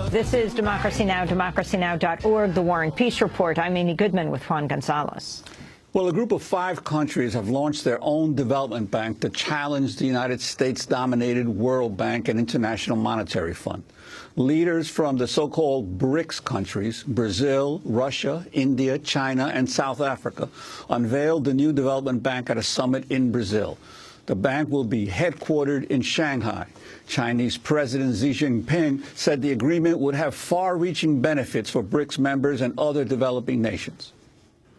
This is Democracy Now!, democracynow.org, The War and Peace Report. I'm Amy Goodman with Juan Gonzalez. Well, a group of 5 countries have launched their own development bank to challenge the United States-dominated World Bank and International Monetary Fund. Leaders from the so-called BRICS countries, Brazil, Russia, India, China, and South Africa, unveiled the new development bank at a summit in Brazil. The bank will be headquartered in Shanghai. Chinese President Xi Jinping said the agreement would have far-reaching benefits for BRICS members and other developing nations.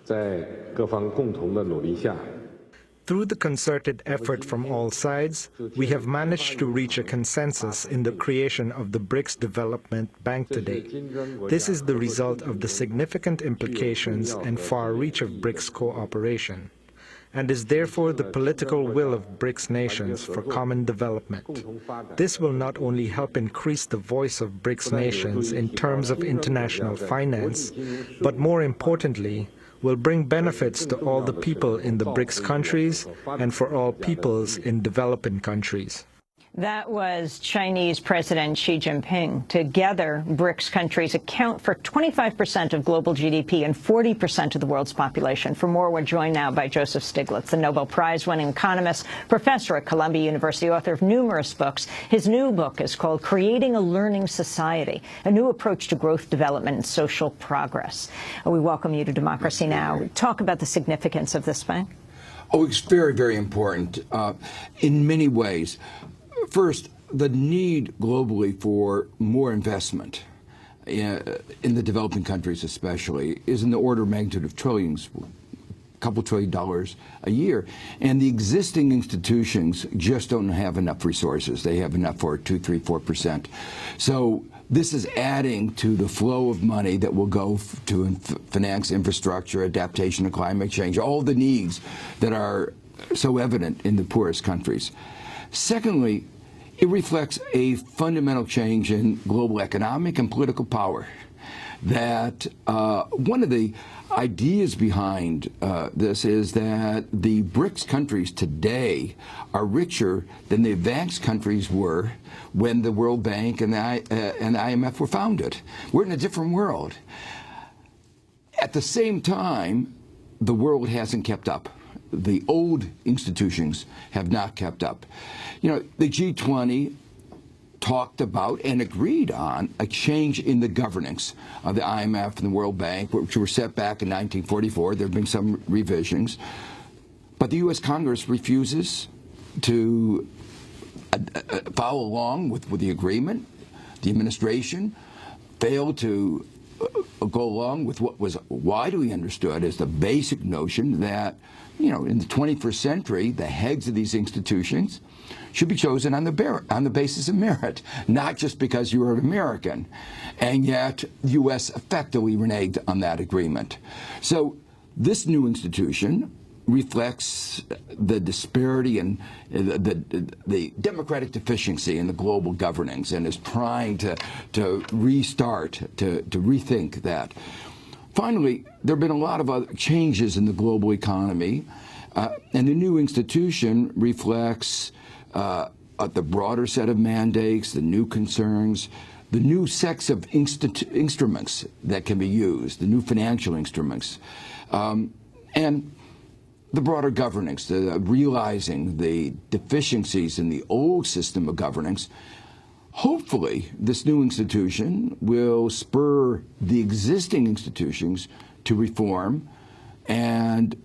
Through the concerted effort from all sides, we have managed to reach a consensus in the creation of the BRICS Development Bank today. This is the result of the significant implications and far reach of BRICS cooperation, and is therefore the political will of BRICS nations for common development. This will not only help increase the voice of BRICS nations in terms of international finance, but more importantly, will bring benefits to all the people in the BRICS countries and for all peoples in developing countries. That was Chinese President Xi Jinping. Together, BRICS countries account for 25% of global GDP and 40% of the world's population. For more, we're joined now by Joseph Stiglitz, the Nobel Prize-winning economist, professor at Columbia University, author of numerous books. His new book is called Creating a Learning Society, a new approach to growth, development, and social progress. We welcome you to Democracy Now! Talk about the significance of this bank. Oh, it's very, very important in many ways. First, the need globally for more investment in the developing countries especially is in the order of magnitude of trillions, a couple $1 trillion a year. And the existing institutions just don't have enough resources. They have enough for 2, 3, 4%. So this is adding to the flow of money that will go to finance infrastructure, adaptation to climate change, all the needs that are so evident in the poorest countries. Secondly, it reflects a fundamental change in global economic and political power. That one of the ideas behind this is that the BRICS countries today are richer than the advanced countries were when the World Bank and the IMF were founded. We're in a different world. At the same time, the world hasn't kept up. The old institutions have not kept up. You know, the G20 talked about and agreed on a change in the governance of the IMF and the World Bank, which were set back in 1944. There have been some revisions. But the U.S. Congress refuses to follow along with the agreement. The administration failed to go along with what was widely understood as the basic notion that, you know, in the 21st century, the heads of these institutions should be chosen on the basis of merit, not just because you are an American. And yet, the U.S. effectively reneged on that agreement. So this new institution reflects the disparity and the democratic deficiency in the global governance, and is trying to restart, to rethink that. Finally, there have been a lot of other changes in the global economy, and the new institution reflects the broader set of mandates, the new concerns, the new sets of instruments that can be used, the new financial instruments, and the broader governance, realizing the deficiencies in the old system of governance. Hopefully, this new institution will spur the existing institutions to reform, and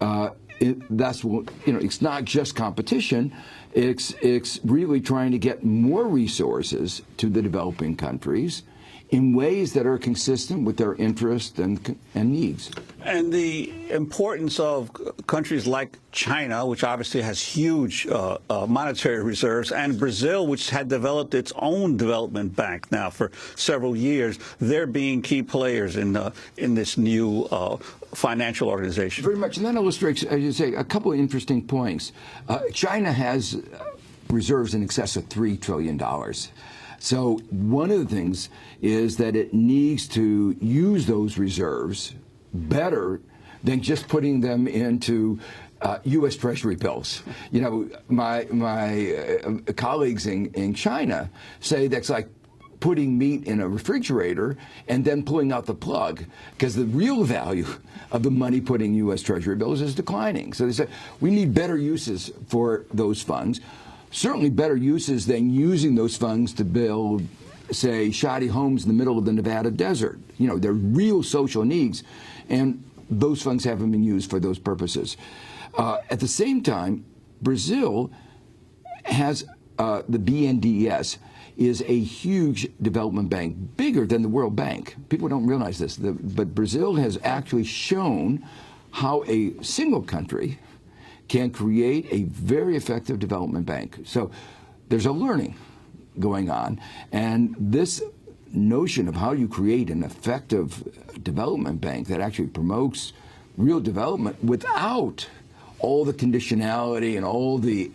that's what, you know, it's not just competition. It's really trying to get more resources to the developing countries in ways that are consistent with their interests and needs. And the importance of countries like China, which obviously has huge monetary reserves, and Brazil, which had developed its own development bank now for several years, they're being key players in this new financial organization. Very much, and that illustrates, as you say, a couple of interesting points. China has reserves in excess of $3 trillion. So one of the things is that it needs to use those reserves better than just putting them into U.S. Treasury bills. You know, my colleagues in China say that's like putting meat in a refrigerator and then pulling out the plug, because the real value of the money put in U.S. Treasury bills is declining. So they said we need better uses for those funds, certainly better uses than using those funds to build, say, shoddy homes in the middle of the Nevada desert. You know, they're real social needs, and those funds haven't been used for those purposes. At the same time, Brazil has the BNDES is a huge development bank, bigger than the World Bank. People don't realize this, but Brazil has actually shown how a single country can create a very effective development bank. So there's a learning going on, and this notion of how you create an effective development bank that actually promotes real development without all the conditionality and all the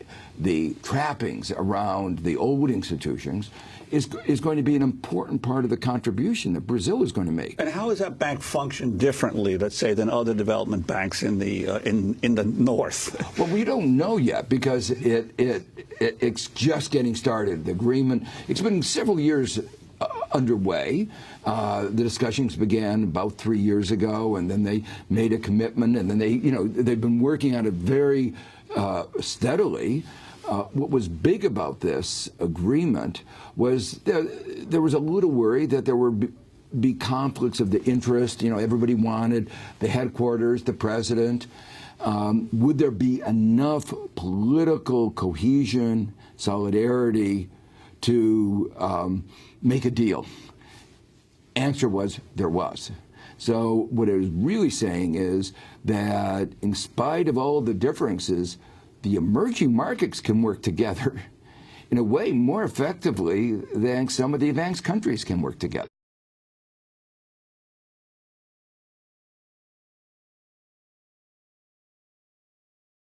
trappings around the old institutions is going to be an important part of the contribution that Brazil is going to make. And how does that bank function differently, let's say, than other development banks in the north? Well, we don't know yet, because it's just getting started. The agreement, it's been several years underway. The discussions began about 3 years ago, and then they made a commitment, and then they've been working on it very steadily. What was big about this agreement was there was a little worry that there would be conflicts of the interest. You know, everybody wanted the headquarters, the president. Would there be enough political cohesion, solidarity to make a deal? Answer was there was. So what it was really saying is that in spite of all the differences, the emerging markets can work together in a way more effectively than some of the advanced countries can work together.